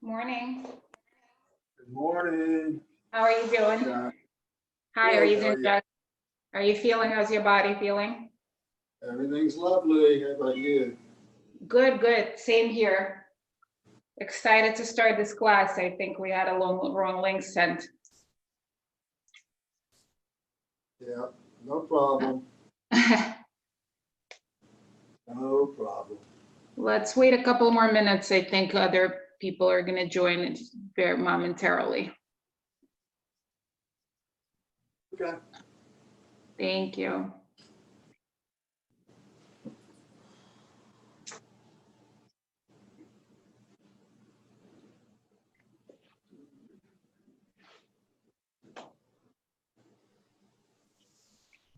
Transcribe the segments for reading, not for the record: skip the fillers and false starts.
Morning. Good morning. How are you doing? Jack. Hi, Good, are you how doing, are you? Jack? Are you feeling, how's your body feeling? Everything's lovely. How about you? Good, good. Same here. Excited to start this class. I think we had a wrong link sent. Yeah, no problem. No problem. Let's wait a couple more minutes. I think other people are going to join very momentarily. Okay. Thank you.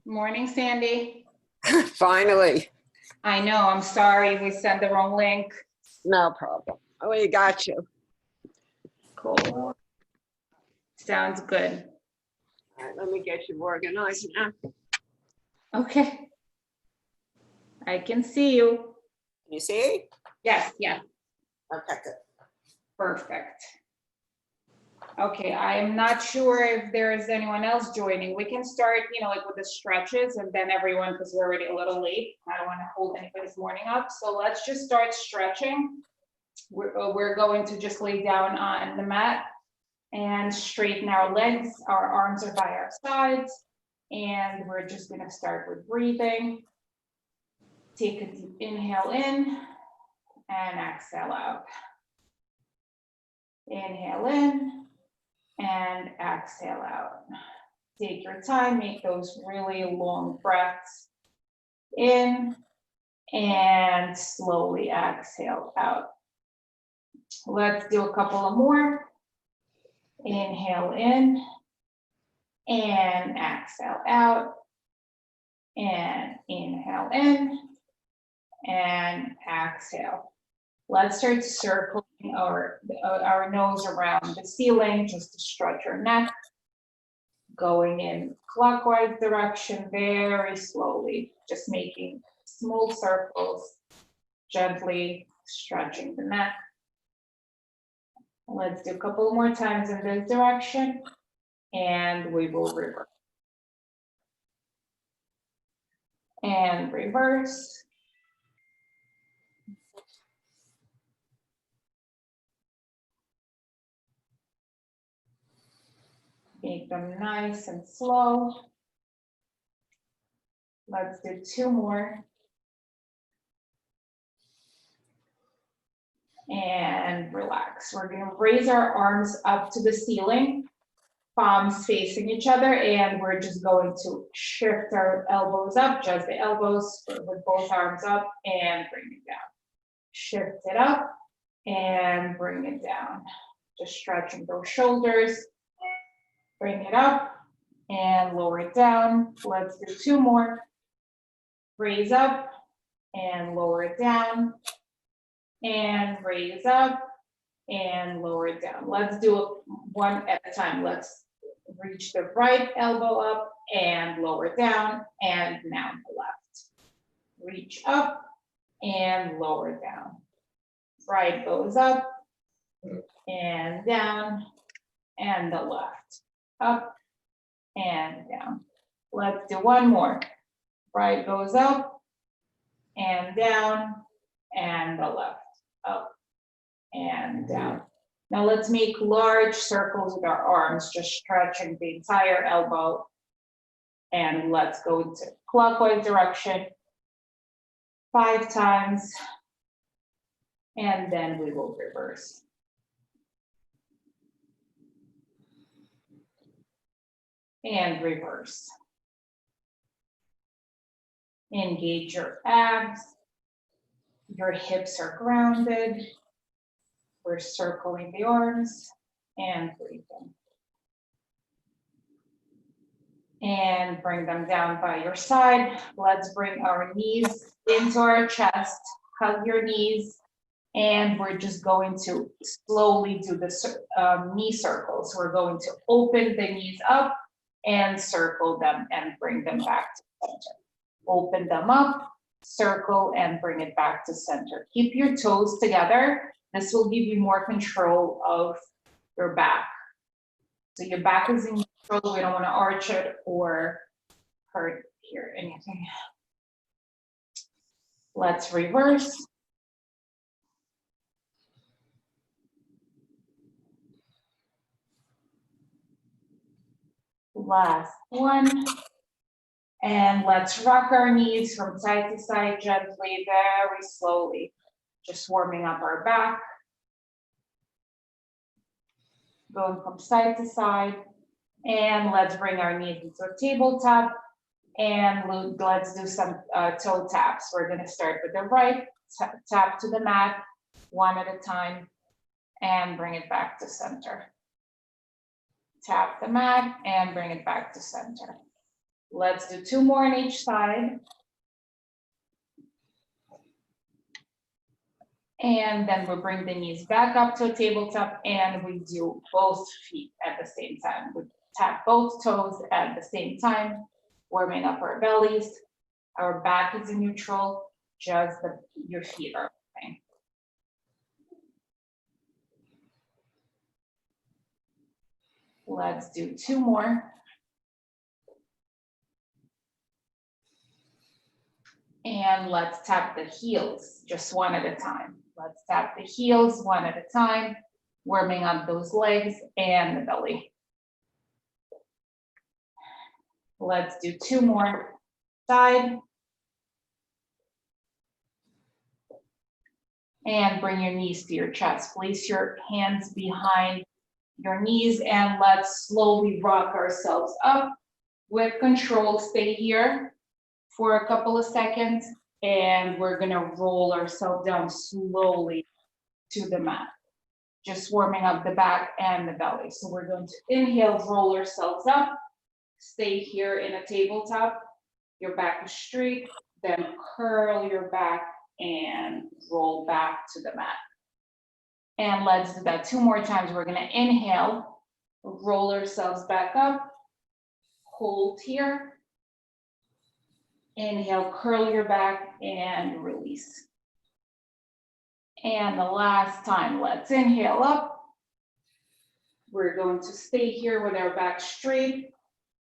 Morning, Sandy. Finally, I know, I'm sorry, we sent the wrong link. no problem. Oh, you got you. Cool. Sounds good. All right, let me get you organized now. Okay. I can see you. Can you see? Yes, yes. Okay, good. Perfect. Okay, I'm not sure if there's anyone else joining. We can start, like with the stretches and then everyone, because we're already a little late. I don't want to hold anybody's morning up. So let's just start stretching. We're going to just lay down on the mat and straighten our legs. Our arms are by our sides. And we're just going to start with breathing. Take a deep inhale in and exhale out. Inhale in and exhale out. Take your time, make those really long breaths in and slowly exhale out. Let's do a couple of more. Inhale in and exhale out. And inhale in and exhale. Let's start circling our nose around the ceiling just to stretch our neck. Going in clockwise direction very slowly, just making small circles, gently stretching the neck. Let's do a couple more times in this direction and we will reverse. And reverse. Make them nice and slow. Let's do two more. And relax. We're going to raise our arms up to the ceiling, palms facing each other, and we're just going to shift our elbows up, just the elbows with both arms up and bring it down. Shift it up and bring it down. Just stretching those shoulders. Bring it up and lower it down. Let's do two more. Raise up and lower it down. And raise up and lower it down. Let's do it one at a time. Let's reach the right elbow up and lower it down, and now the left. Reach up and lower it down. Right goes up and down, and the left. Up and down. Let's do one more. Right goes up and down, and the left. Up and down. Now let's make large circles with our arms, just stretching the entire elbow. And let's go into clockwise direction 5 times. And then we will reverse. And reverse. Engage your abs. Your hips are grounded. We're circling the arms and breathing. And bring them down by your side. Let's bring our knees into our chest. Hug your knees. And we're just going to slowly do the knee circles. We're going to open the knees up and circle them and bring them back to center. Open them up, circle, and bring it back to center. Keep your toes together This will give you more control of your back. So your back is in control. We don't want to arch it or hurt here anything. Let's reverse. Last one. And let's rock our knees from side to side gently, very slowly. Just warming up our back. Going from side to side. And let's bring our knees into a tabletop. And let's do some toe taps. We're going to start with the right, tap to the mat, one at a time, and bring it back to center. Tap the mat and bring it back to center. Let's do 2 more on each side. And then we'll bring the knees back up to a tabletop and we do both feet at the same time. We tap both toes at the same time, warming up our bellies. Our back is in neutral, just your feet are moving. Let's do 2 more. And let's tap the heels, just one at a time. Let's tap the heels one at a time, warming up those legs and the belly. Let's do 2 more. Side. And bring your knees to your chest. Place your hands behind your knees and let's slowly rock ourselves up. With control, stay here for a couple of seconds and we're gonna roll ourselves down slowly to the mat. Just warming up the back and the belly. So we're going to inhale, roll ourselves up, stay here in a tabletop, your back is straight, then curl your back and roll back to the mat. And let's do that 2 more times. We're gonna inhale, roll ourselves back up, hold here. Inhale, curl your back and release. And the last time, let's inhale up. We're going to stay here with our back straight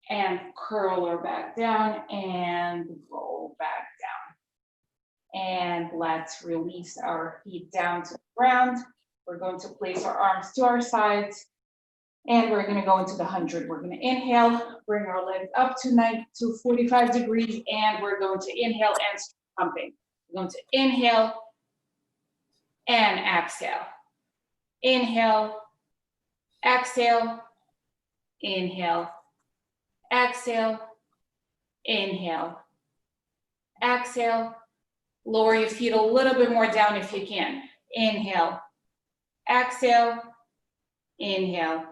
and curl our back down and roll back down. And let's release our feet down to the ground. We're going to place our arms to our sides and we're going to go into the 100. We're going to inhale, bring our legs up to 45 degrees and we're going to inhale and start pumping. We're going to inhale and exhale. Inhale, exhale, inhale, exhale, inhale, exhale. Lower your feet a little bit more down if you can. Inhale, exhale, inhale,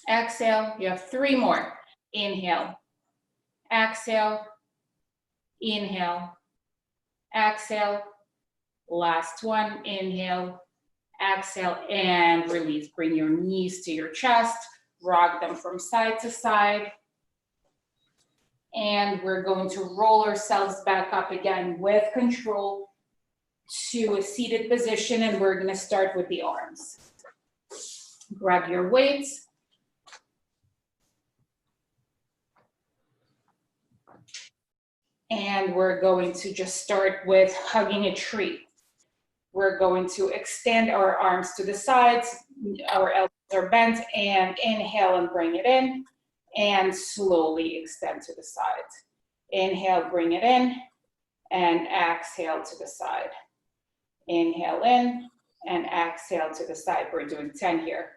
exhale. You have 3 more. Inhale, exhale, inhale, exhale. Last one, inhale, exhale, and release. Bring your knees to your chest, rock them from side to side. And we're going to roll ourselves back up again with control to a seated position, and we're going to start with the arms. Grab your weights. And we're going to just start with hugging a tree. We're going to extend our arms to the sides, our elbows are bent, and inhale and bring it in, and slowly extend to the sides. Inhale, bring it in, and exhale to the side. Inhale in, and exhale to the side. We're doing 10 here.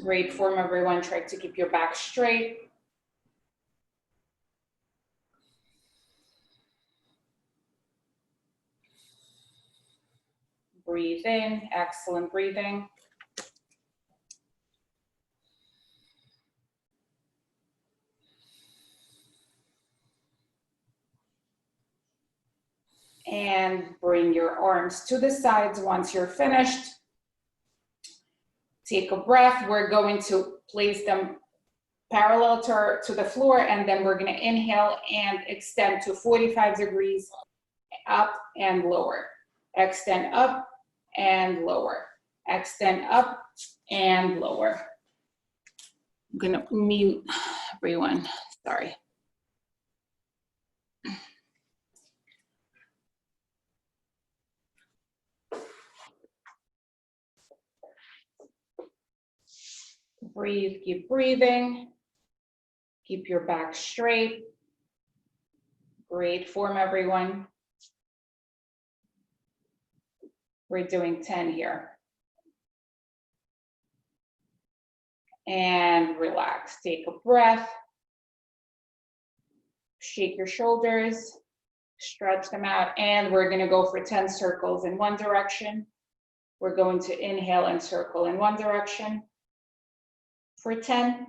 Great form, everyone. Try to keep your back straight. Breathe in, excellent breathing. And bring your arms to the sides once you're finished. Take a breath. We're going to place them parallel to the floor, and then we're going to inhale and extend to 45 degrees. up and lower. Extend up and lower. Extend up and lower. I'm gonna mute everyone, sorry. Breathe, keep breathing. Keep your back straight. Great form, everyone. We're doing 10 here. And relax, take a breath. Shake your shoulders, stretch them out, and we're gonna go for 10 circles in one direction. We're going to inhale and circle in one direction for 10.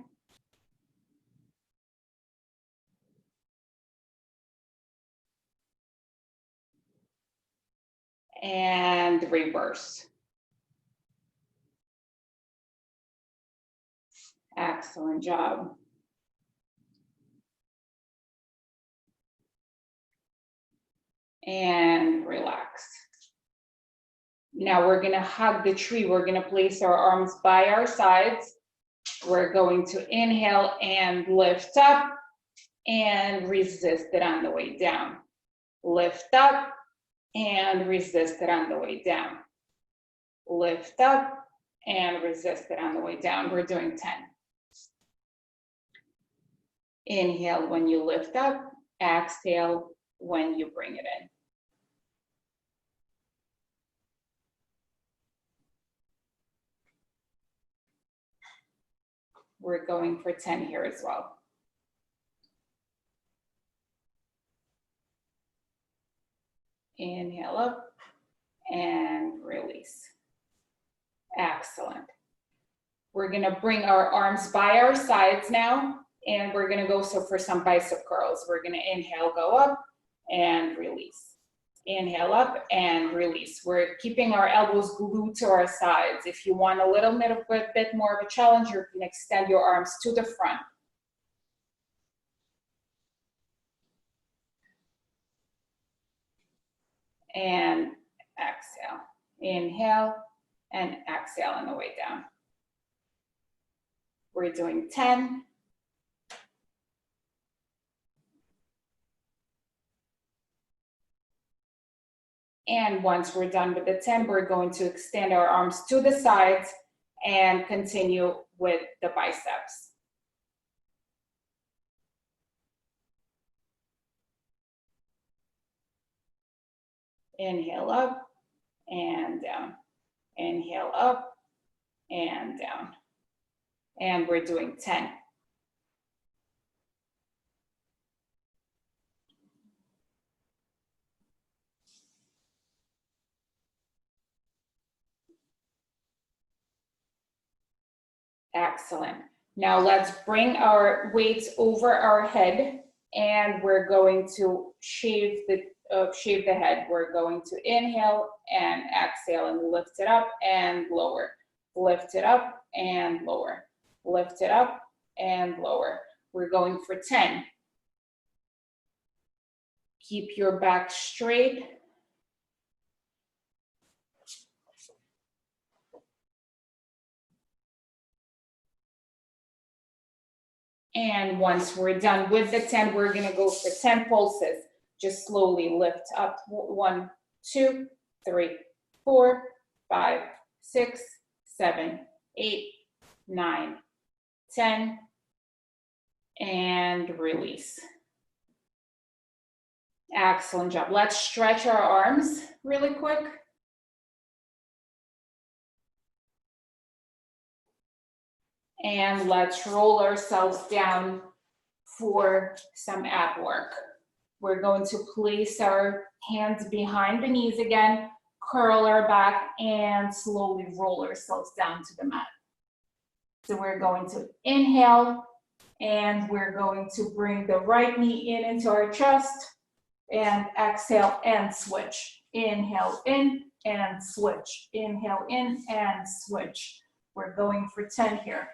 And reverse. Excellent job. And relax. Now we're gonna hug the tree. We're gonna place our arms by our sides. We're going to inhale and lift up and resist it on the way down. Lift up and resist it on the way down. Lift up and resist it on the way down. We're doing 10. Inhale when you lift up, exhale when you bring it in. We're going for 10 here as well. Inhale up and release. Excellent. We're gonna bring our arms by our sides now, and we're gonna go for some bicep curls. We're gonna inhale, go up and release. Inhale up and release. We're keeping our elbows glued to our sides. If you want a little bit more of a challenge, you can extend your arms to the front. And exhale. Inhale and exhale on the way down. We're doing 10. And once we're done with the 10, we're going to extend our arms to the sides and continue with the biceps. Inhale up and down. Inhale up and down. And we're doing 10. Excellent. Now let's bring our weights over our head, and we're going to shave the head. We're going to inhale and exhale and lift it up and lower. Lift it up and lower. Lift it up and lower. We're going for 10. Keep your back straight. And once we're done with the 10, we're gonna go for 10 pulses. Just slowly lift up. 1, 2, 3, 4, 5, 6, 7, 8, 9, 10, and release. Excellent job. Let's stretch our arms really quick. And let's roll ourselves down for some ab work. We're going to place our hands behind the knees again, curl our back, and slowly roll ourselves down to the mat. So we're going to inhale, and we're going to bring the right knee in into our chest, and exhale and switch. Inhale in and switch. Inhale in and switch. We're going for 10 here.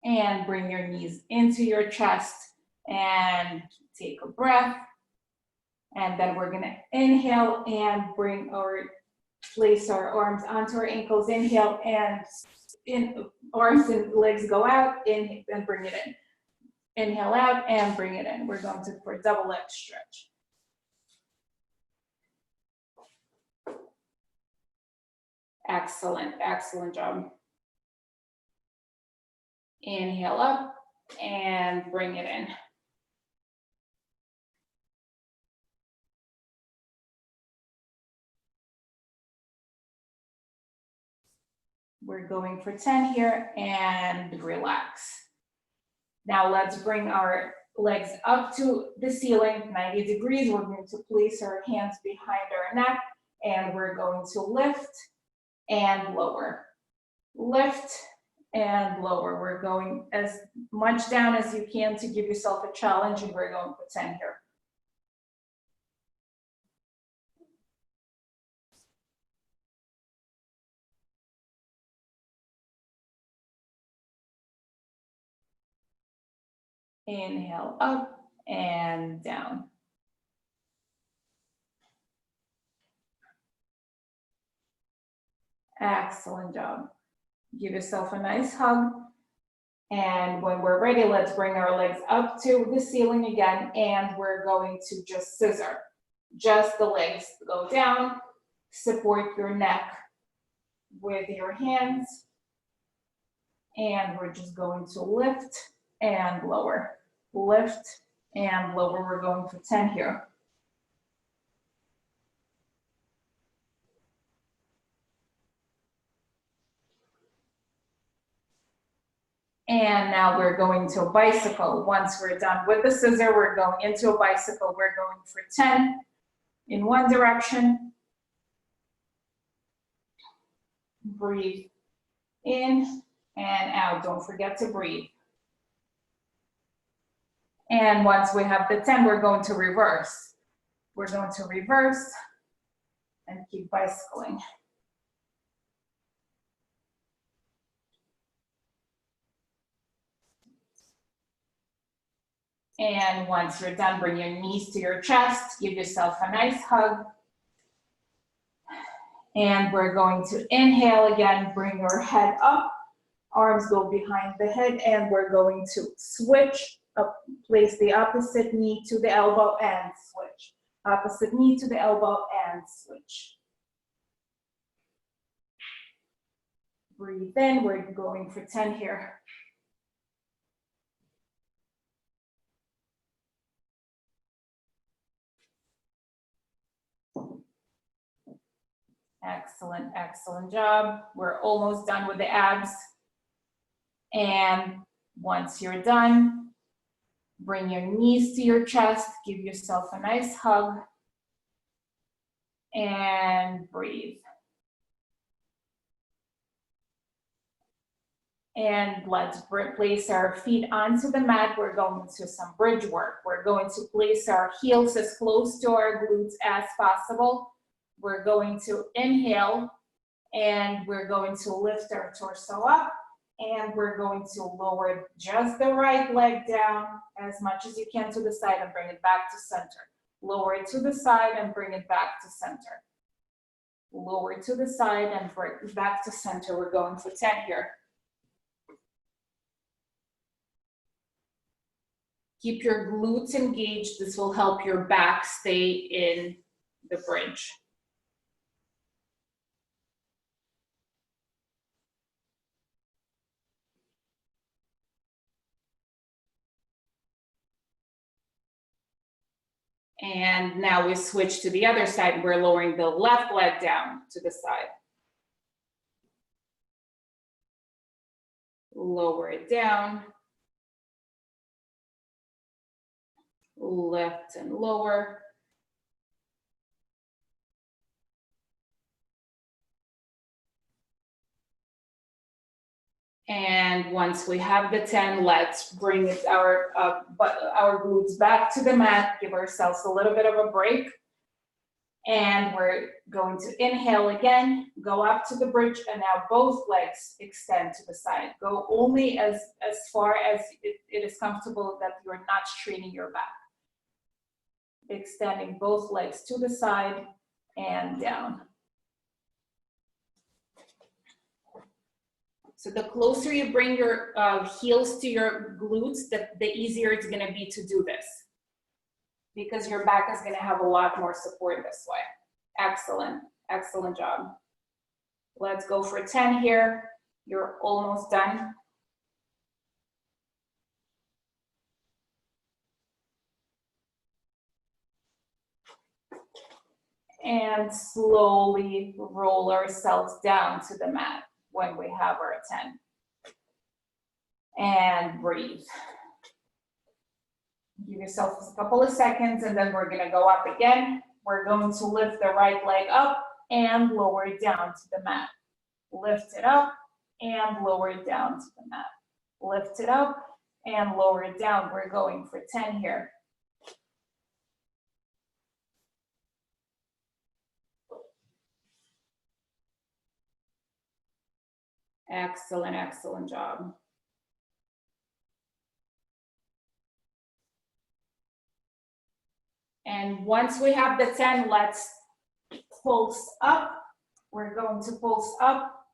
And bring your knees into your chest and take a breath. And then we're gonna inhale and place our arms onto our ankles. Inhale and arms and legs go out, in and bring it in. Inhale out and bring it in. We're going for a double leg stretch. Excellent, excellent job. Inhale up and bring it in. We're going for 10 here and relax. Now let's bring our legs up to the ceiling, 90 degrees. We're going to place our hands behind our neck and we're going to lift and lower. Lift and lower. We're going as much down as you can to give yourself a challenge, and we're going for 10 here. Inhale up and down. Excellent job. Give yourself a nice hug. And when we're ready, let's bring our legs up to the ceiling again, and we're going to just scissor. Just the legs go down, support your neck with your hands, and we're just going to lift and lower. Lift and lower. We're going for 10 here. And now we're going to a bicycle. Once we're done with the scissor, we're going into a bicycle. We're going for 10 in one direction. Breathe in and out. Don't forget to breathe. And once we have the 10, we're going to reverse. We're going to reverse and keep bicycling. And once you're done, bring your knees to your chest, give yourself a nice hug. And we're going to inhale again, bring your head up, arms go behind the head, and we're going to switch up, place the opposite knee to the elbow and switch. Opposite knee to the elbow and switch. Breathe in, we're going for 10 here. Excellent, excellent job. We're almost done with the abs. And once you're done, bring your knees to your chest, give yourself a nice hug, and breathe. And let's place our feet onto the mat. We're going to some bridge work. We're going to place our heels as close to our glutes as possible. We're going to inhale, and we're going to lift our torso up, and we're going to lower just the right leg down as much as you can to the side and bring it back to center. Lower it to the side and bring it back to center. Lower it to the side and bring it back to center. We're going for 10 here. Keep your glutes engaged. This will help your back stay in the bridge. And now we switch to the other side. We're lowering the left leg down to the side. Lower it down. Lift and lower. And once we have the 10, let's bring our glutes back to the mat, give ourselves a little bit of a break. And we're going to inhale again, go up to the bridge, and now both legs extend to the side. Go only as far as it is comfortable that you're not straining your back. Extending both legs to the side and down. So the closer you bring your heels to your glutes, the easier it's gonna be to do this, because your back is gonna have a lot more support this way. Excellent, excellent job. Let's go for 10 here. You're almost done. And slowly roll ourselves down to the mat when we have our 10. And breathe. Give yourself a couple of seconds, and then we're gonna go up again. We're going to lift the right leg up and lower it down to the mat. Lift it up and lower it down to the mat. Lift it up and lower it down. We're going for 10 here. Excellent, excellent job. And once we have the 10, let's pulse up. We're going to pulse up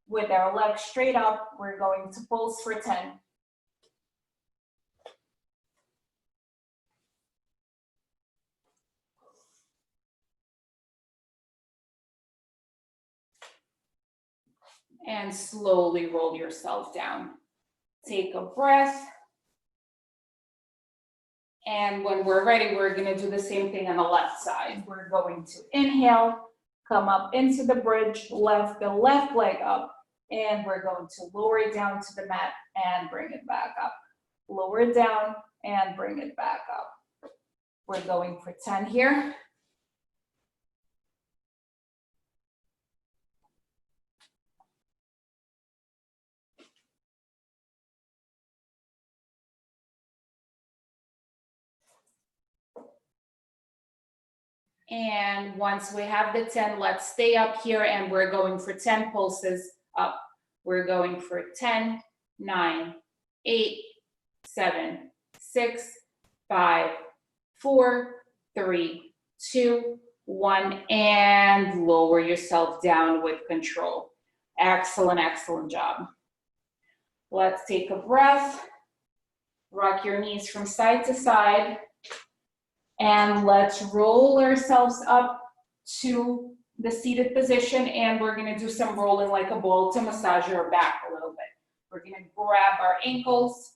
with our legs straight up. We're going to pulse for 10. And slowly roll yourself down. Take a breath. And when we're ready, we're gonna do the same thing on the left side. We're going to inhale, come up into the bridge, lift the left leg up, and we're going to lower it down to the mat and bring it back up. Lower it down and bring it back up. We're going for 10 here. And once we have the 10, let's stay up here, and we're going for 10 pulses up. We're going for 10, 9, 8, 7, 6, 5, 4, 3, 2, 1, and lower yourself down with control. Excellent, excellent job. Let's take a breath. Rock your knees from side to side. And let's roll ourselves up to the seated position, and we're gonna do some rolling like a ball to massage our back a little bit. We're gonna grab our ankles.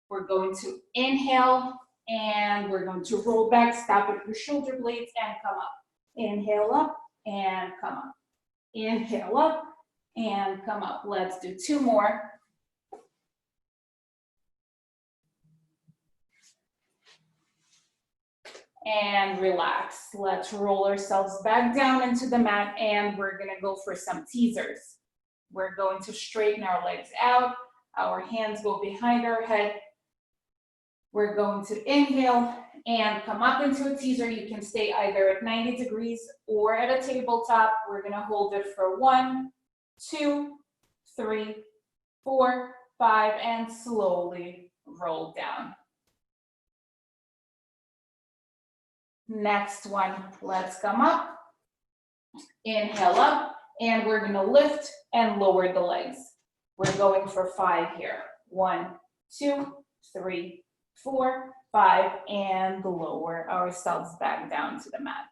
We're going to inhale, and we're going to roll back, stop at your shoulder blades, and come up. Inhale up, and come up. Inhale up, and come up. Let's do 2 more. And relax. Let's roll ourselves back down into the mat, and we're gonna go for some teasers. We're going to straighten our legs out. Our hands go behind our head. We're going to inhale and come up into a teaser. You can stay either at 90 degrees or at a tabletop. We're gonna hold it for 1, 2, 3, 4, 5, and slowly roll down. Next one, let's come up, inhale up, and we're gonna lift and lower the legs. We're going for 5 here. 1, 2, 3, 4, 5, and lower ourselves back down to the mat.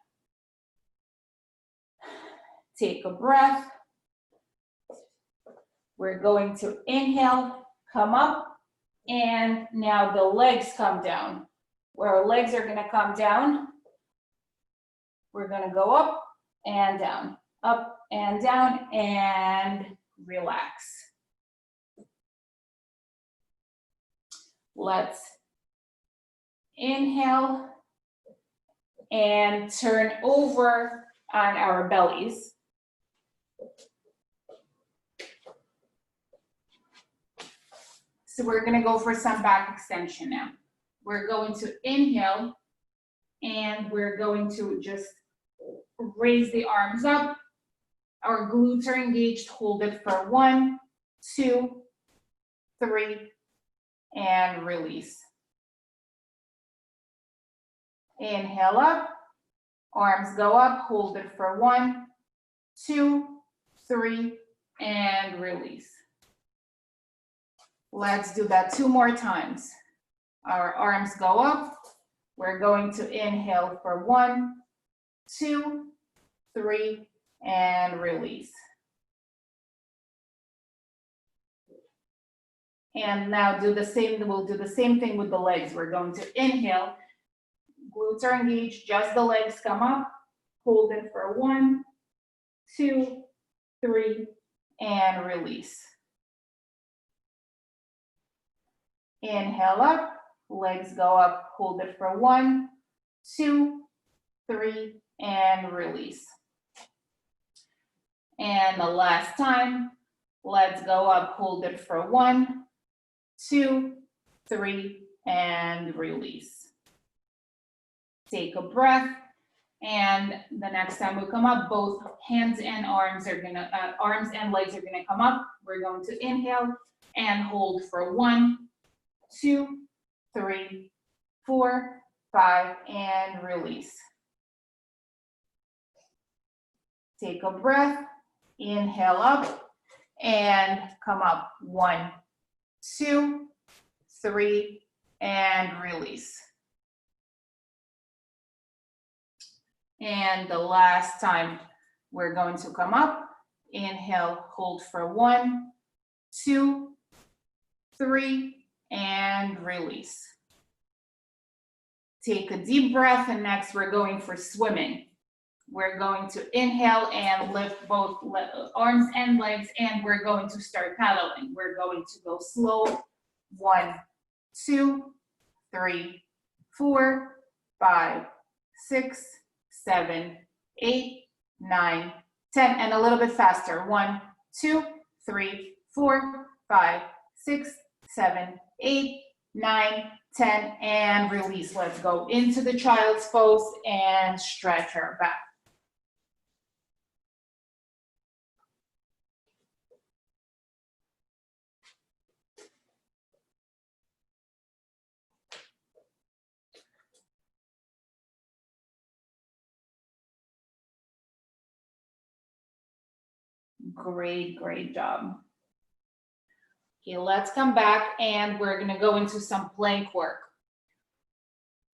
Take a breath. We're going to inhale, come up, and now the legs come down. Where our legs are gonna come down, we're gonna go up and down, and relax. Let's inhale and turn over on our bellies. So we're gonna go for some back extension now. We're going to inhale, and we're going to just raise the arms up. Our glutes are engaged, hold it for 1, 2, 3, and release. Inhale up, arms go up, hold it for 1, 2, 3, and release. Let's do that 2 more times. Our arms go up. We're going to inhale for 1, 2, 3, and release. And now do the same, we'll do the same thing with the legs. We're going to inhale, glutes are engaged, just the legs come up, hold it for 1, 2, 3, and release. Inhale up, legs go up, hold it for 1, 2, 3, and release. And the last time, let's go up, hold it for 1, 2, 3, and release. Take a breath, and the next time we come up, both hands and arms are gonna, arms and legs are gonna come up. We're going to inhale and hold for 1, 2, 3, 4, 5, and release. Take a breath, inhale up, and come up. 1, 2, 3, and release. And the last time we're going to come up, inhale, hold for 1, 2, 3, and release. Take a deep breath, and next we're going for swimming. We're going to inhale and lift both arms and legs, and we're going to start paddling. We're going to go slow. 1, 2, 3, 4, 5, 6, 7, 8, 9, 10, and a little bit faster. 1, 2, 3, 4, 5, 6, 7, 8, 9, 10, and release. Let's go into the child's pose and stretch our back. Great, great job. Okay, let's come back and we're gonna go into some plank work.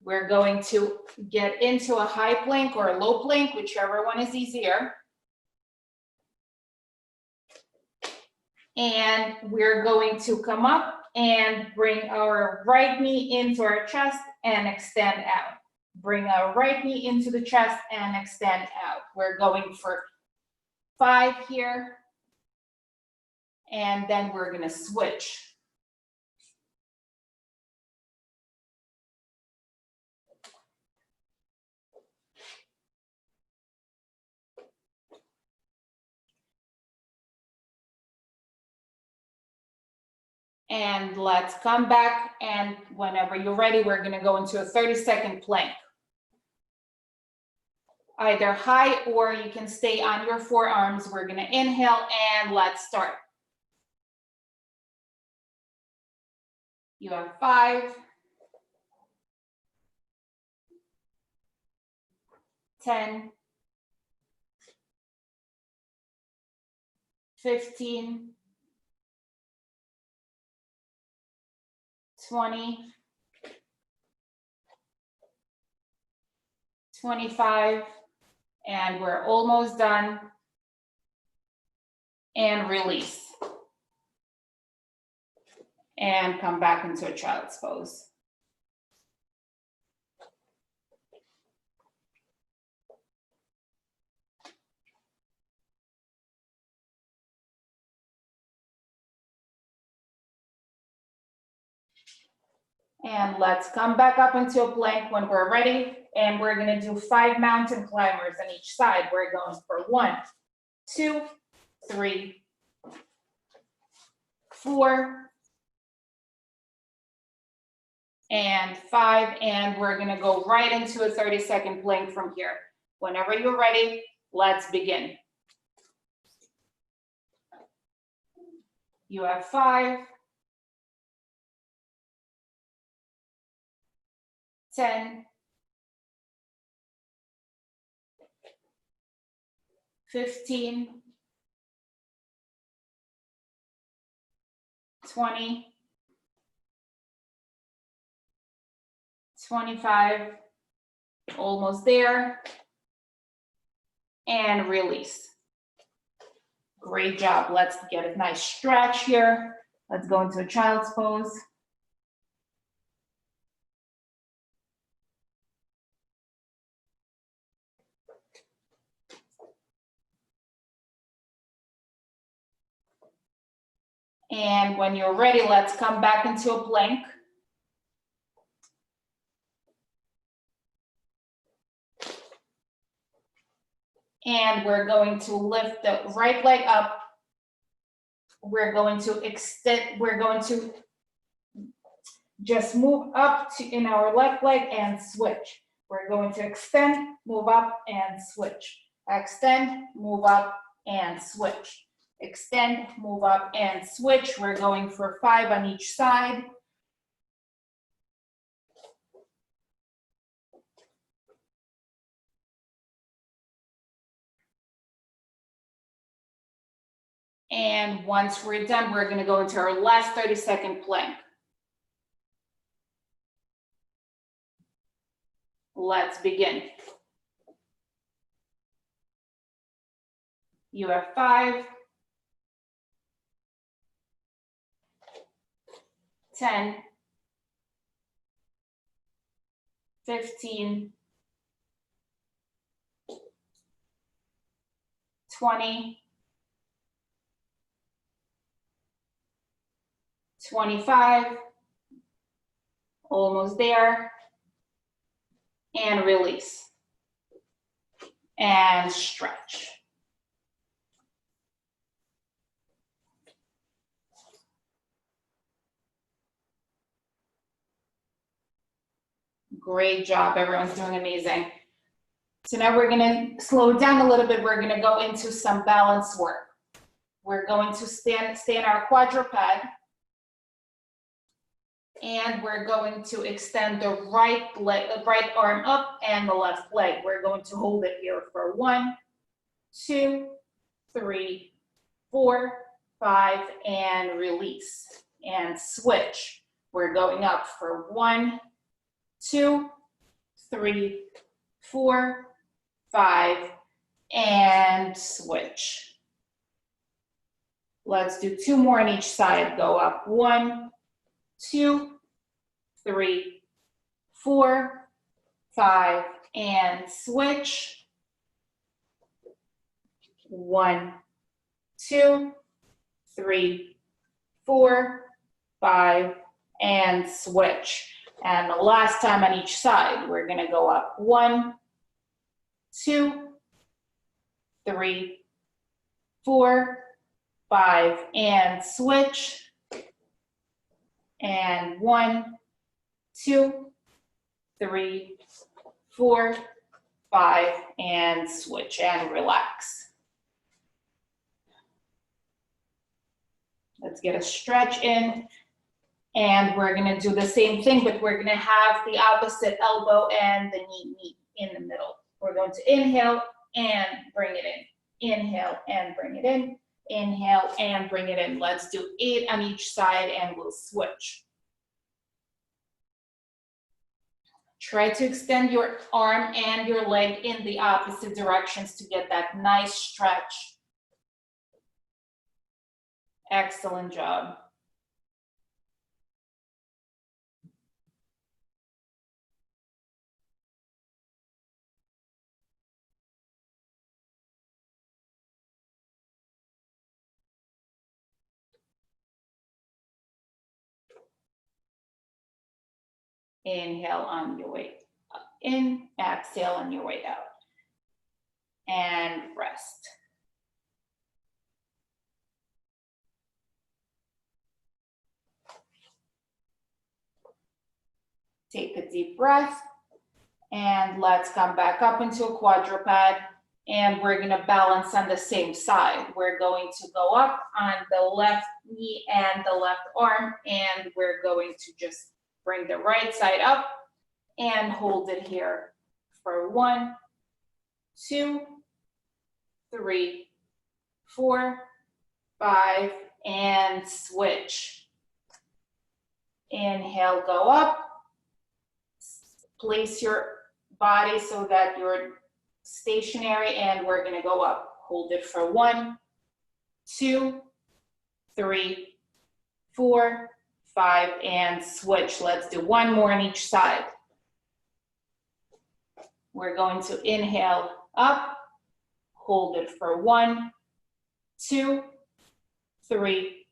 We're going to get into a high plank or a low plank, whichever one is easier. And we're going to come up and bring our right knee into our chest and extend out. Bring our right knee into the chest and extend out. We're going for 5 here. And then we're gonna switch. And let's come back, and whenever you're ready, we're gonna go into a 30-second plank. Either high or you can stay on your forearms. We're gonna inhale and let's start. You have 5, 10, 15, 20, 25, and we're almost done. And release. And come back into a child's pose. And let's come back up into a plank when we're ready. And we're gonna do 5 mountain climbers on each side. We're going for 1, 2, 3, 4, and 5. And we're gonna go right into a 30-second plank from here. Whenever you're ready, let's begin. You have 5, 10, 15, 20, 25, almost there, and release. Great job. Let's get a nice stretch here. Let's go into a child's pose. And when you're ready, let's come back into a plank. And we're going to lift the right leg up. We're going to extend, we're going to just move up to in our left leg and switch. We're going to extend, move up and switch. Extend, move up and switch. Extend, move up and switch. We're going for 5 on each side. And once we're done, we're going to go into our last 30-second plank. Let's begin. You have 5, 10, 15, 20, 25, almost there, and release, and stretch. Great job, everyone's doing amazing. So now we're gonna slow down a little bit. We're gonna go into some balance work. We're going to stay in our quadruped, and we're going to extend the right arm up and the left leg. We're going to hold it here for 1, 2, 3, 4, 5, and release, and switch. We're going up for 1, 2, 3, 4, 5, and switch. Let's do 2 more on each side. Go up 1, 2, 3, 4, 5, and switch. 1, 2, 3, 4, 5, and switch. And the last time on each side, we're gonna go up 1, 2, 3, 4, 5, and switch. And 1, 2, 3, 4, 5, and switch, and relax. Let's get a stretch in. And we're gonna do the same thing, but we're gonna have the opposite elbow and the knee meet in the middle. We're going to inhale and bring it in. Inhale and bring it in. Inhale and bring it in. Let's do 8 on each side and we'll switch. Try to extend your arm and your leg in the opposite directions to get that nice stretch. Excellent job. Inhale on your way in, exhale on your way out. And rest. Take a deep breath And let's come back up into a quadruped. And we're gonna balance on the same side. We're going to go up on the left knee and the left arm, and we're going to just bring the right side up and hold it here for 1, 2, 3, 4, 5, and switch. Inhale, go up. Place your body so that you're stationary, and we're gonna go up. Hold it for 1, 2, 3, 4, 5, and switch. Let's do one more on each side. We're going to inhale up, hold it for 1, 2, 3,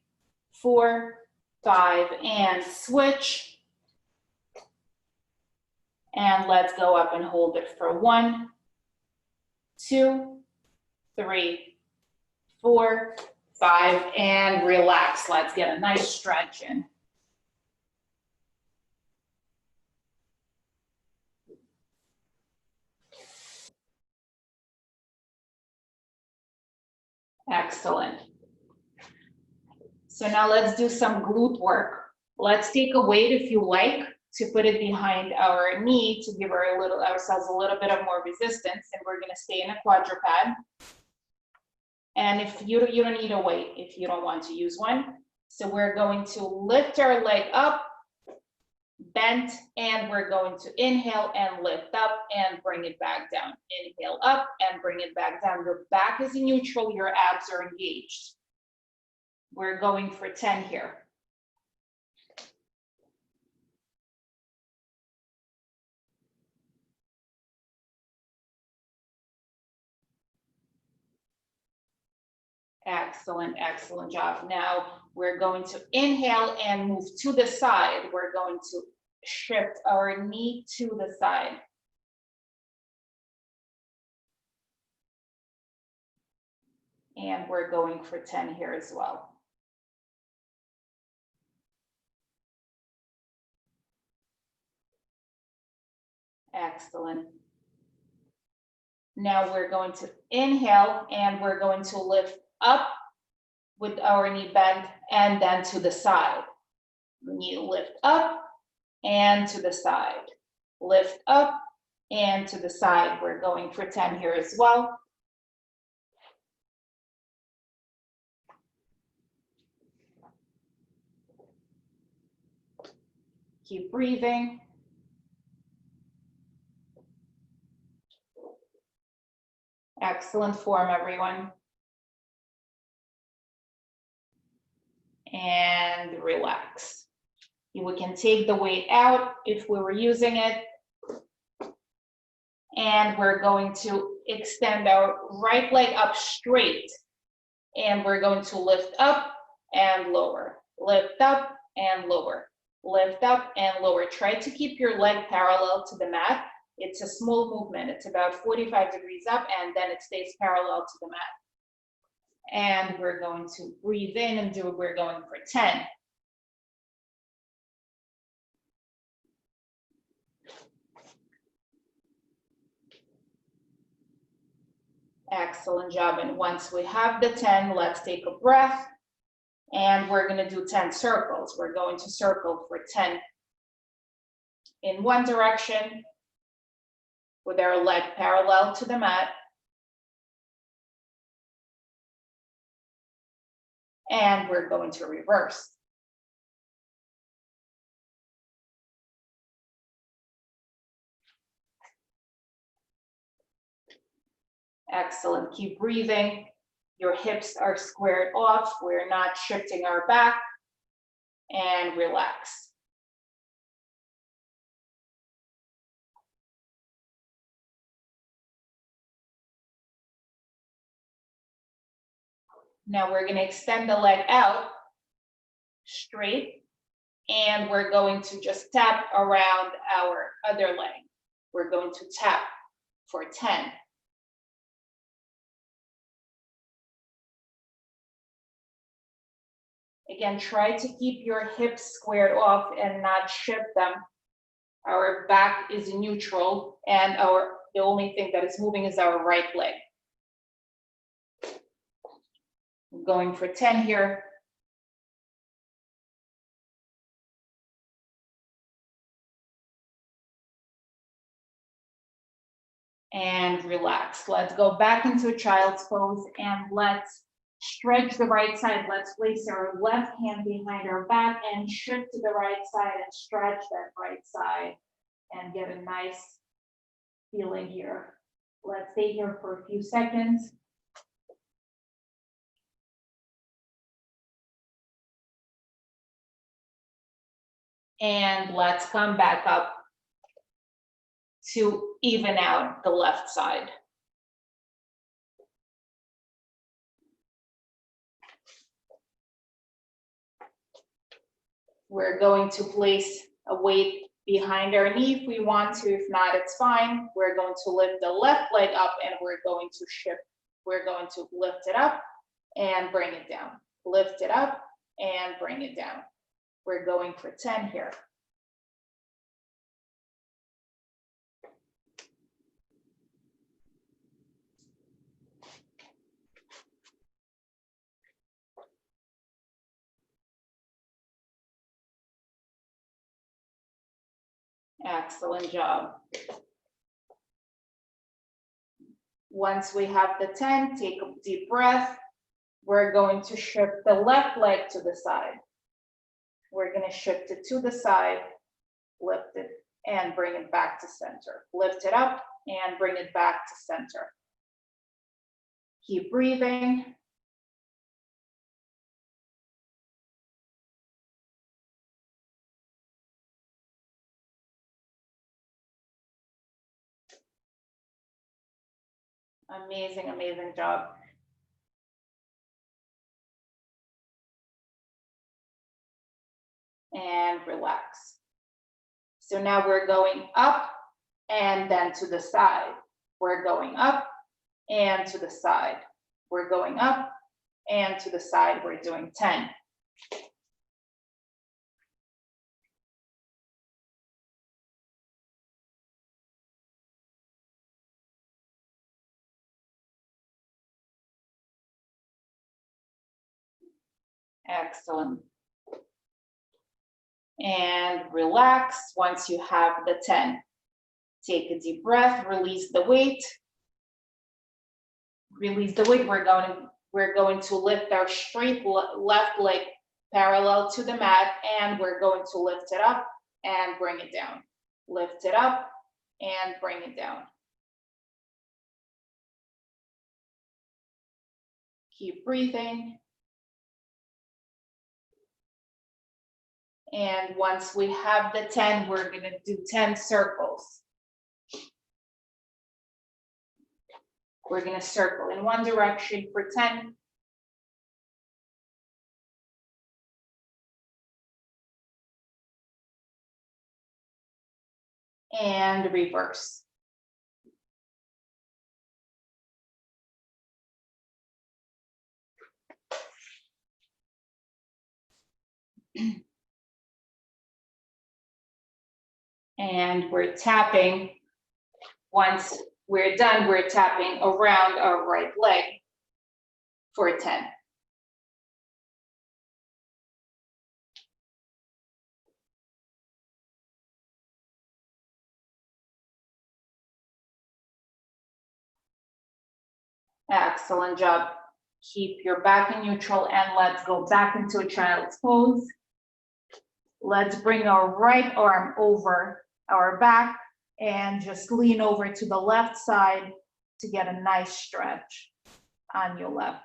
4, 5, and switch. And let's go up and hold it for 1, 2, 3, 4, 5, and relax. Let's get a nice stretch in. Excellent. So now let's do some glute work. Let's take a weight if you like to put it behind our knee to give ourselves a little bit of more resistance, and we're gonna stay in a quadruped. And if you don't need a weight if you don't want to use one. So we're going to lift our leg up, bent, and we're going to inhale and lift up and bring it back down. Inhale up and bring it back down. Your back is in neutral, your abs are engaged. We're going for 10 here. Excellent, excellent job. Now we're going to inhale and move to the side. We're going to shift our knee to the side. And we're going for 10 here as well. Excellent. Now we're going to inhale and we're going to lift up with our knee bent and then to the side. Knee lift up and to the side. Lift up and to the side. We're going for 10 here as well. Keep breathing. Excellent form, everyone. And relax. We can take the weight out if we were using it. And we're going to extend our right leg up straight. And we're going to lift up and lower. Lift up and lower. Lift up and lower. Try to keep your leg parallel to the mat. It's a small movement. It's about 45 degrees up, and then it stays parallel to the mat. And we're going to breathe in and we're going for 10. Excellent job. And once we have the 10, let's take a breath. And we're going to do 10 circles. We're going to circle for 10 in one direction with our leg parallel to the mat. And we're going to reverse. Excellent. Keep breathing. Your hips are squared off. We're not shifting our back. And relax. Now we're going to extend the leg out straight, and we're going to just tap around our other leg. We're going to tap for 10. Again, try to keep your hips squared off and not shift them. Our back is neutral and the only thing that is moving is our right leg. Going for 10 here. And relax. Let's go back into child's pose and let's stretch the right side. Let's place our left hand behind our back and shift to the right side and stretch that right side and get a nice feeling here. Let's stay here for a few seconds. And let's come back up to even out the left side. We're going to place a weight behind our knee if we want to. If not, it's fine. We're going to lift the left leg up and we're going to shift. We're going to lift it up and bring it down. Lift it up and bring it down. We're going for 10 here. Excellent job. Once we have the 10, take a deep breath. We're going to shift the left leg to the side. We're going to shift it to the side, lift it, and bring it back to center. Lift it up and bring it back to center. Keep breathing. Amazing, amazing job. And relax. So now we're going up and then to the side. We're going up and to the side. We're going up and to the side. We're doing 10. Excellent. And relax once you have the 10. Take a deep breath, release the weight. Release the weight. We're going to lift our straight left leg parallel to the mat, and we're going to lift it up and bring it down. Lift it up and bring it down. Keep breathing. And once we have the 10, we're going to do 10 circles. We're going to circle in one direction for 10. And reverse. And we're tapping. Once we're done, we're tapping around our right leg for 10. Excellent job. Keep your back in neutral and let's go back into a child's pose. Let's bring our right arm over our back and just lean over to the left side to get a nice stretch on your left.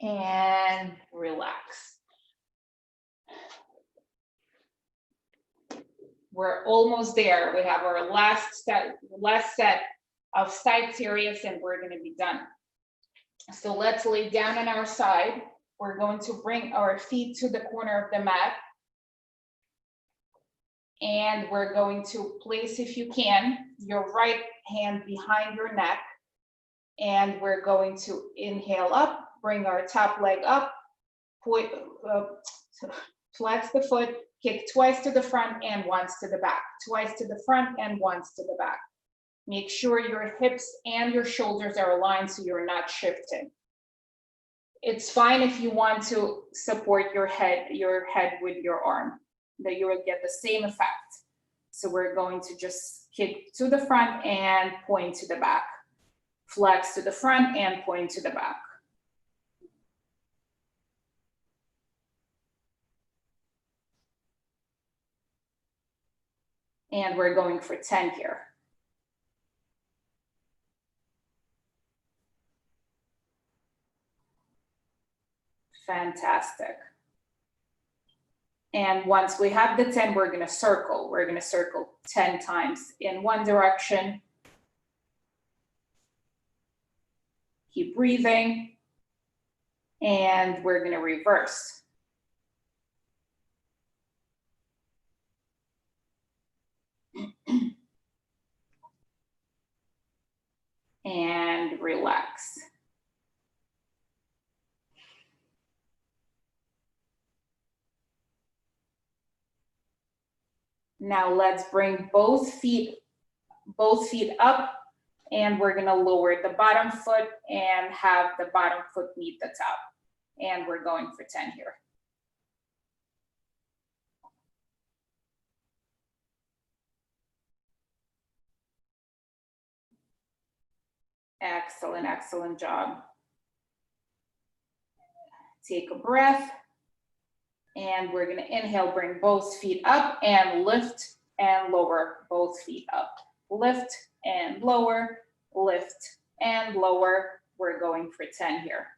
And relax. We're almost there. We have our last set of side series and we're going to be done. So let's lay down on our side. We're going to bring our feet to the corner of the mat. And we're going to place, if you can, your right hand behind your neck. And we're going to inhale up, bring our top leg up, point, flex the foot, kick twice to the front and once to the back, twice to the front and once to the back. Make sure your hips and your shoulders are aligned so you're not shifting. It's fine if you want to support your head with your arm, that you will get the same effect. So we're going to just kick to the front and point to the back. Flex to the front and point to the back. And we're going for 10 here. Fantastic. And once we have the 10, we're gonna circle. We're gonna circle 10 times in one direction. Keep breathing. And we're gonna reverse. And relax. Now let's bring both feet up, and we're gonna lower the bottom foot and have the bottom foot meet the top. And we're going for 10 here. Excellent, excellent job. Take a breath. And we're gonna inhale, bring both feet up and lift and lower both feet up. Lift and lower, lift and lower. We're going for 10 here.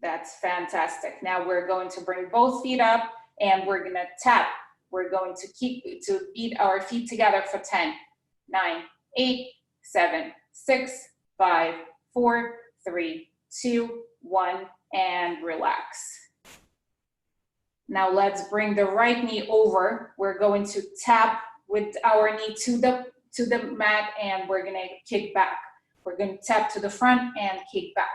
That's fantastic. Now we're going to bring both feet up and we're gonna tap. We're going to beat our feet together for 10, 9, 8, 7, 6, 5, 4, 3, 2, 1, and relax. Now let's bring the right knee over. We're going to tap with our knee to the mat and we're gonna kick back. We're gonna tap to the front and kick back.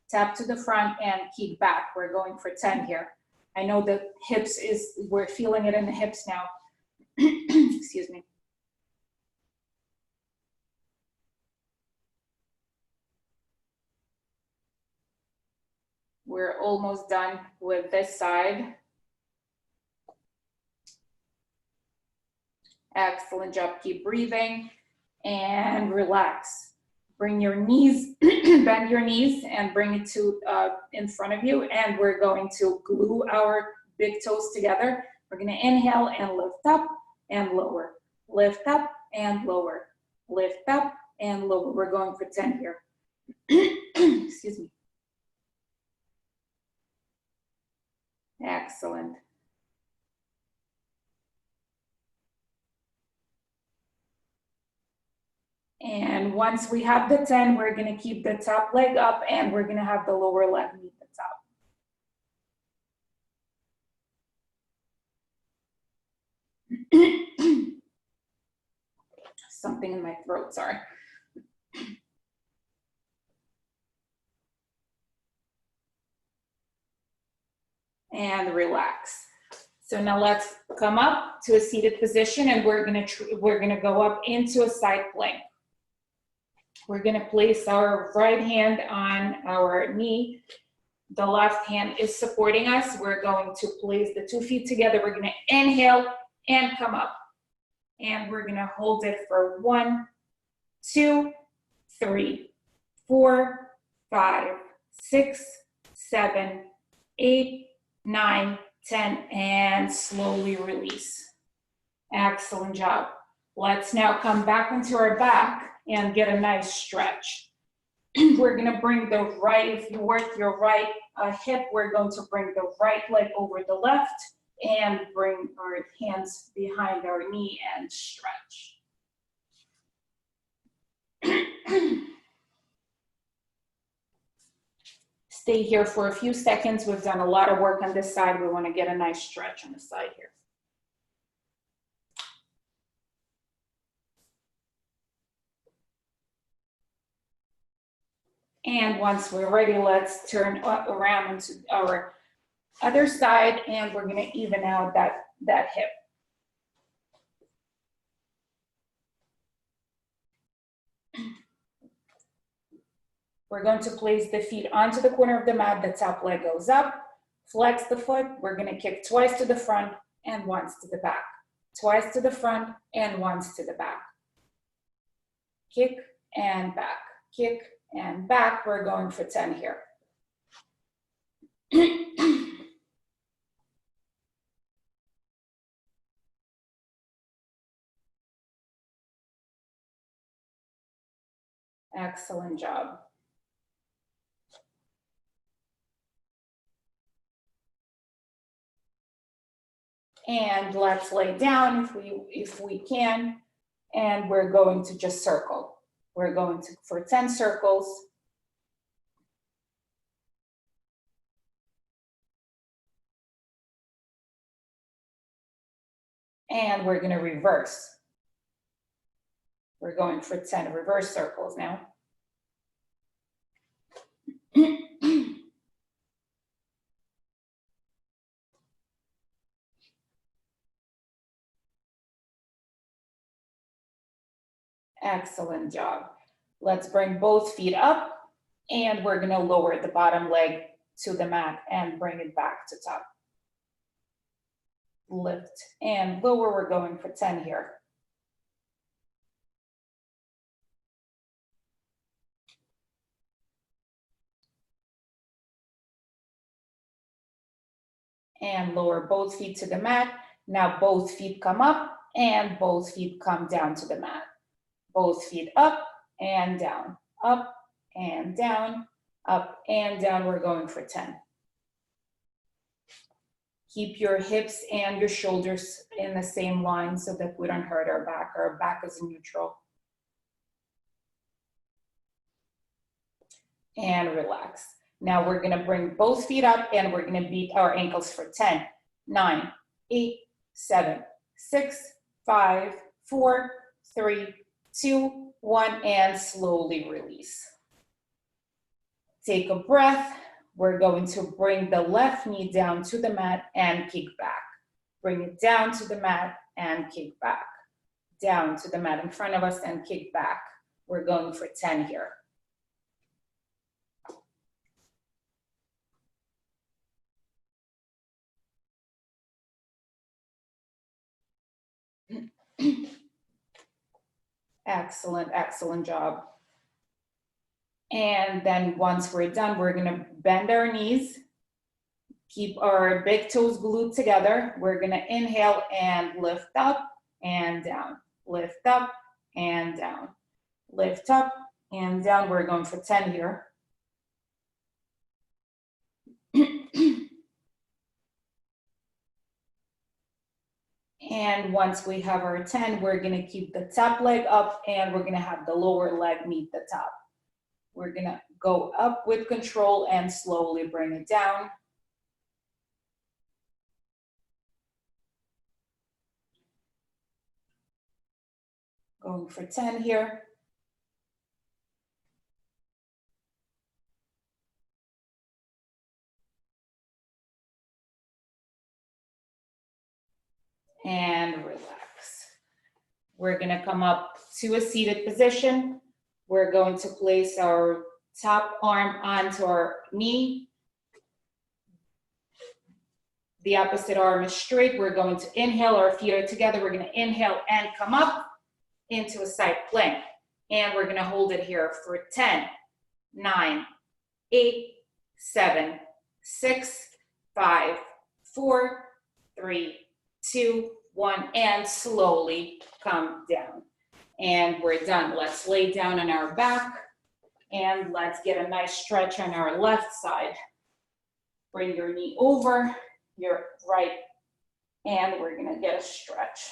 Tap to the front and kick back. We're going for 10 here. I know the hips we're feeling it in the hips now. Excuse me. We're almost done with this side. Excellent job. Keep breathing and relax. Bring your knees, bend your knees and bring it to in front of you. And we're going to glue our big toes together. We're going to inhale and lift up and lower. Lift up and lower. Lift up and lower. We're going for 10 here. Excuse me. Excellent. And once we have the 10, we're going to keep the top leg up and we're going to have the lower leg meet the top. Something in my throat, sorry. And relax. So now let's come up to a seated position and we're gonna go up into a side plank. We're gonna place our right hand on our knee. The left hand is supporting us. We're going to place the 2 feet together. We're gonna inhale and come up. And we're gonna hold it for 1, 2, 3, 4, 5, 6, 7, 8, 9, 10, and slowly release. Excellent job. Let's now come back into our back and get a nice stretch. We're gonna bring the right, if you work your right hip, we're going to bring the right leg over the left and bring our hands behind our knee and stretch. Stay here for a few seconds. We've done a lot of work on this side. We want to get a nice stretch on the side here. And once we're ready, let's turn around to our other side, and we're gonna even out that hip. We're going to place the feet onto the corner of the mat, the top leg goes up, flex the foot, we're gonna kick twice to the front and once to the back. Twice to the front and once to the back. Kick and back, kick and back. We're going for 10 here. Excellent job. And let's lay down if we can, and we're going to just circle. We're going to for 10 circles. And we're going to reverse. We're going for 10 reverse circles now. Excellent job. Let's bring both feet up, and we're going to lower the bottom leg to the mat and bring it back to top. Lift and lower. We're going for 10 here. And lower both feet to the mat. Now both feet come up and both feet come down to the mat. Both feet up and down, up and down, up and down. We're going for 10. Keep your hips and your shoulders in the same line so that we don't hurt our back. Our back is neutral. And relax. Now we're gonna bring both feet up and we're gonna beat our ankles for 10, 9, 8, 7, 6, 5, 4, 3, 2, 1, and slowly release. Take a breath. We're going to bring the left knee down to the mat and kick back. Bring it down to the mat and kick back. Down to the mat in front of us and kick back. We're going for 10 here. Excellent, excellent job. And then once we're done, we're gonna bend our knees, keep our big toes glued together. We're gonna inhale and lift up and down, lift up and down, lift up and down. We're going for 10 here. And once we have our 10, we're gonna keep the top leg up and we're gonna have the lower leg meet the top. We're gonna go up with control and slowly bring it down. Going for 10 here. And relax. We're gonna come up to a seated position. We're going to place our top arm onto our knee. The opposite arm is straight. We're going to inhale, our feet are together. We're gonna inhale and come up into a side plank. And we're gonna hold it here for 10, 9, 8, 7, 6, 5, 4, 3, 2, 1, and slowly come down. And we're done. Let's lay down on our back and let's get a nice stretch on our left side. Bring your knee over your right, and we're gonna get a stretch.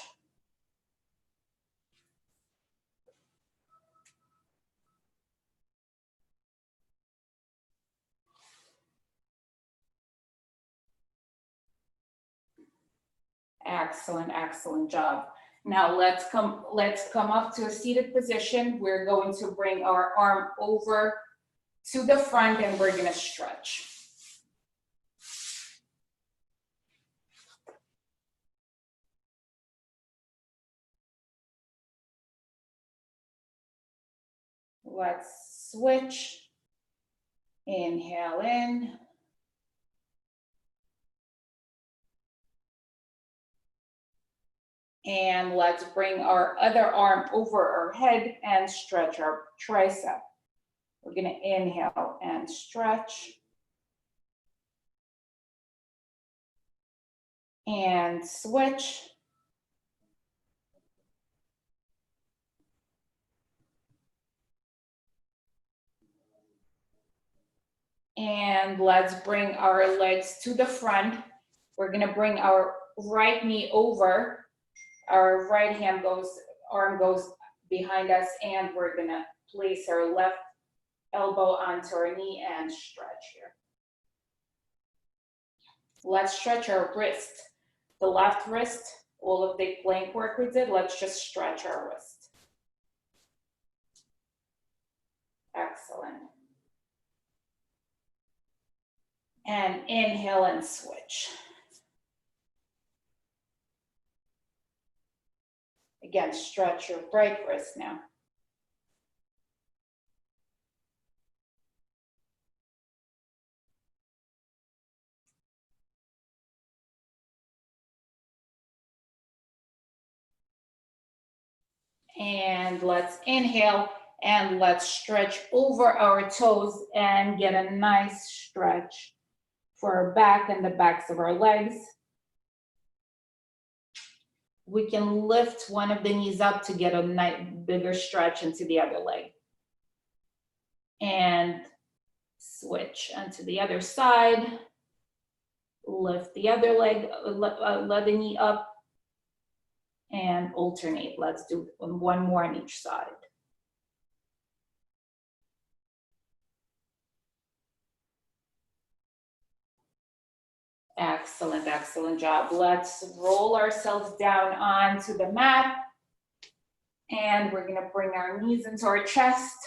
Excellent, excellent job. Now let's come up to a seated position. We're going to bring our arm over to the front, and we're gonna stretch. Let's switch. Inhale in. And let's bring our other arm over our head and stretch our tricep. We're gonna inhale and stretch. And switch. And let's bring our legs to the front. We're gonna bring our right knee over. Our right arm goes behind us, and we're gonna place our left elbow onto our knee and stretch here. Let's stretch our wrist. The left wrist, all of the plank work we did, let's just stretch our wrist. Excellent. And inhale and switch. Again, stretch your right wrist now. And let's inhale and let's stretch over our toes and get a nice stretch for our back and the backs of our legs. We can lift one of the knees up to get a nice bigger stretch into the other leg. And switch onto the other side. Lift the other leg, let the knee up, and alternate. Let's do one more on each side. Excellent, excellent job. Let's roll ourselves down onto the mat. And we're gonna bring our knees into our chest.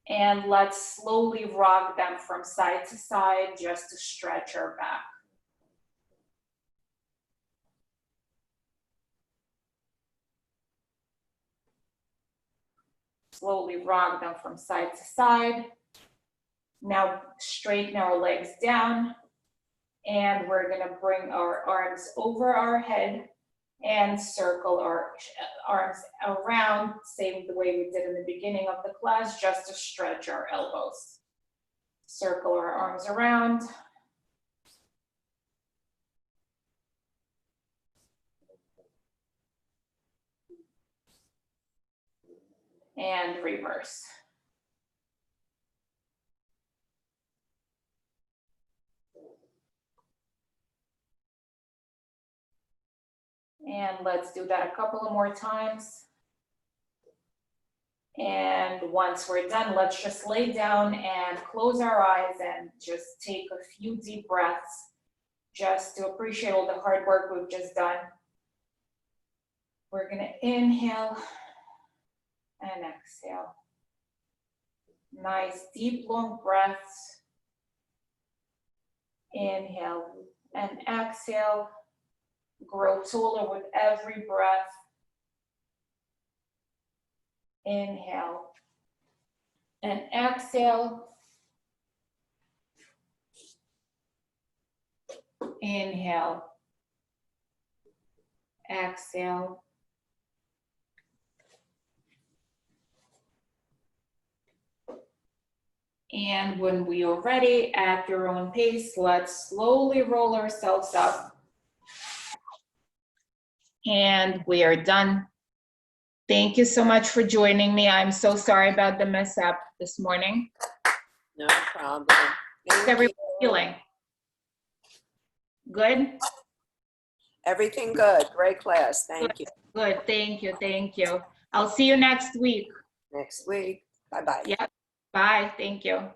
And let's slowly rock them from side to side just to stretch our back. Slowly rock them from side to side. Now straighten our legs down. And we're gonna bring our arms over our head and circle our arms around, same the way we did in the beginning of the class, just to stretch our elbows. Circle our arms around. And reverse. And let's do that a couple of more times. And once we're done, let's just lay down and close our eyes and just take a few deep breaths just to appreciate all the hard work we've just done. We're gonna inhale and exhale. Nice, deep, long breaths. Inhale and exhale. Grow taller with every breath. Inhale and exhale. Inhale. Exhale. And when we are ready, at your own pace, let's slowly roll ourselves up. And we are done. Thank you so much for joining me. I'm so sorry about the mess up this morning. No problem. How's Thank everyone you. feeling? Good? Everything good. Great class. Thank you. Good, thank you, thank you. I'll see you next week. Next week. Bye-bye. Yep, bye, thank you.